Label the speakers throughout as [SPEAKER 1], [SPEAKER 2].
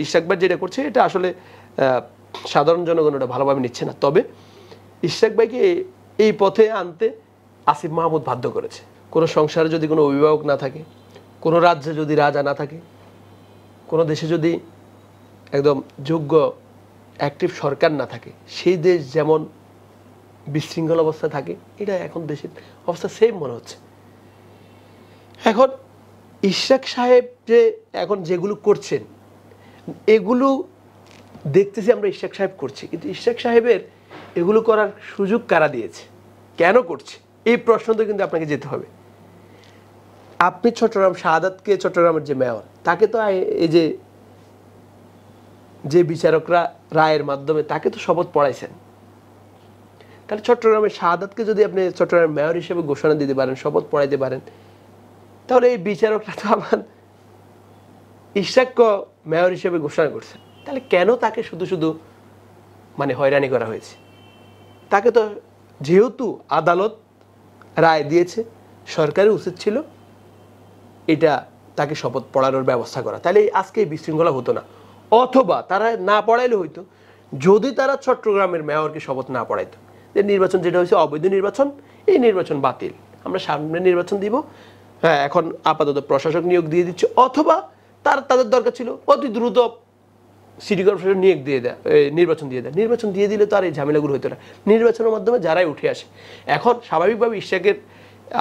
[SPEAKER 1] ইশরাক ভাই যেটা করছে এটা আসলে সাধারণ জনগণ এটা ভালোভাবে নিচ্ছে না। তবে ইশরাক ভাইকে এই পথে আনতে আসিফ মাহমুদ বাধ্য করেছে। কোনো সংসারে যদি কোনো অভিভাবক না থাকে, কোনো রাজ্যে যদি রাজা না থাকে, কোনো দেশে যদি একদম যোগ্য অ্যাক্টিভ সরকার না থাকে, সেই দেশ যেমন বিশৃঙ্খল অবস্থা থাকে, এটা এখন দেশের অবস্থা সেম মনে হচ্ছে। এখন ইশরাক সাহেব যে এখন যেগুলো করছেন এগুলো দেখতেছি আমরা ইশরাক সাহেব করছি, কিন্তু ইশরাক সাহেবের এগুলো করার সুযোগ কারা দিয়েছে, কেন করছে, এই প্রশ্নটা কিন্তু আপনাকে যেতে হবে। আপনি চট্টগ্রাম শাহাদাতকে, চট্টগ্রামের যে মেয়র, তাকে তো এই যে বিচারকরা রায়ের মাধ্যমে তাকে তো শপথ পড়াইছেন। তাহলে চট্টগ্রামের শাহাদাতকে যদি আপনি চট্টগ্রামের মেয়র হিসেবে ঘোষণা দিতে পারেন, শপথ পড়াইতে পারেন, তাহলে এই বিচারকরা তো আবার ইশরাককে মেয়র হিসেবে ঘোষণা করছেন। তাহলে কেন তাকে শুধু শুধু মানে হয়রানি করা হয়েছে? তাকে তো যেহেতু আদালত রায় দিয়েছে, সরকারের উচিত ছিল এটা তাকে শপথ পড়ানোর ব্যবস্থা করা, তাহলে আজকে এই বিশৃঙ্খলা হতো না। অথবা তারা না পড়াইলে হইতো যদি তারা চট্টগ্রামের মেয়রকে শপথ না পড়াইতো, যে নির্বাচন যেটা হয়েছে অবৈধ নির্বাচন, এই নির্বাচন বাতিল, আমরা সামনে নির্বাচন দিব, হ্যাঁ এখন আপাতত প্রশাসক নিয়োগ দিয়ে দিচ্ছে, অথবা তাদের দরকার ছিল অতি দ্রুত সিটি কর্পোরেশন নিয়োগ দিয়ে দেয়, নির্বাচন দিয়ে দেয়। নির্বাচন দিয়ে দিলে তো আর এই ঝামেলাগুলো হতো না, নির্বাচনের মাধ্যমে যারাই উঠে আসে। এখন স্বাভাবিকভাবে ইশরাকের,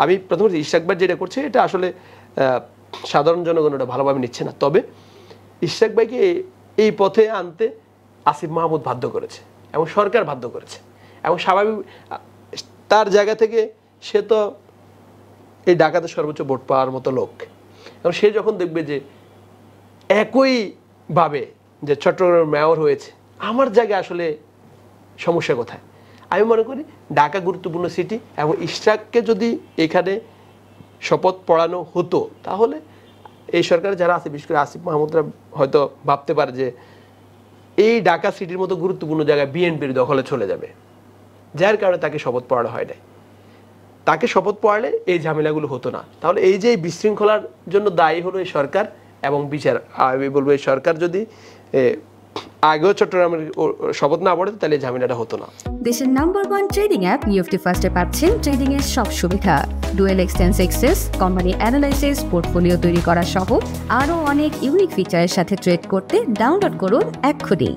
[SPEAKER 1] আমি প্রথমত ইশরাক ভাই যেটা করছে এটা আসলে সাধারণ জনগণ এটা ভালোভাবে নিচ্ছে না। তবে ইশরাক ভাইকে এই পথে আনতে আসিফ মাহমুদ বাধ্য করেছে এবং সরকার বাধ্য করেছে, এবং স্বাভাবিক তার জায়গা থেকে সে তো এই ঢাকাতে সর্বোচ্চ ভোট পাওয়ার মতো লোক, এবং সে যখন দেখবে যে একইভাবে যে চট্টগ্রামের মেয়র হয়েছে, আমার জায়গায় আসলে সমস্যা কোথায়? আমি মনে করি ঢাকা গুরুত্বপূর্ণ সিটি, এবং ইশরাককে যদি এখানে শপথ পড়ানো হতো তাহলে এই সরকারে যারা আছে, বিশেষ করে আসিফ মাহমুদরা হয়তো ভাবতে পারে যে এই ঢাকা সিটির মতো গুরুত্বপূর্ণ জায়গায় বিএনপির দখলে চলে যাবে, যার কারণে তাকে শপথ পড়ানো হয় নাই। তাকে শপথ পড়ালে এই ঝামেলাগুলো হতো না। তাহলে এই যে বিশৃঙ্খলার জন্য দায়ী হলো এই সরকার এবং বিচার। আমি বলবো এই সরকার যদি আগেও চট্টগ্রামের শপথ না পড়ে তাহলে ঝামেলাটা হতো না।
[SPEAKER 2] দেশের নাম্বার 1 ট্রেডিং অ্যাপ নিফটি ফার্স্টে পাচ্ছেন ট্রেডিং এর সব সুবিধা, dual exchange access, company analysis, portfolio তৈরি করা সহ আরও অনেক ইউনিক ফিচারের সাথে ট্রেড করতে ডাউনলোড করুন এক্ষুনি।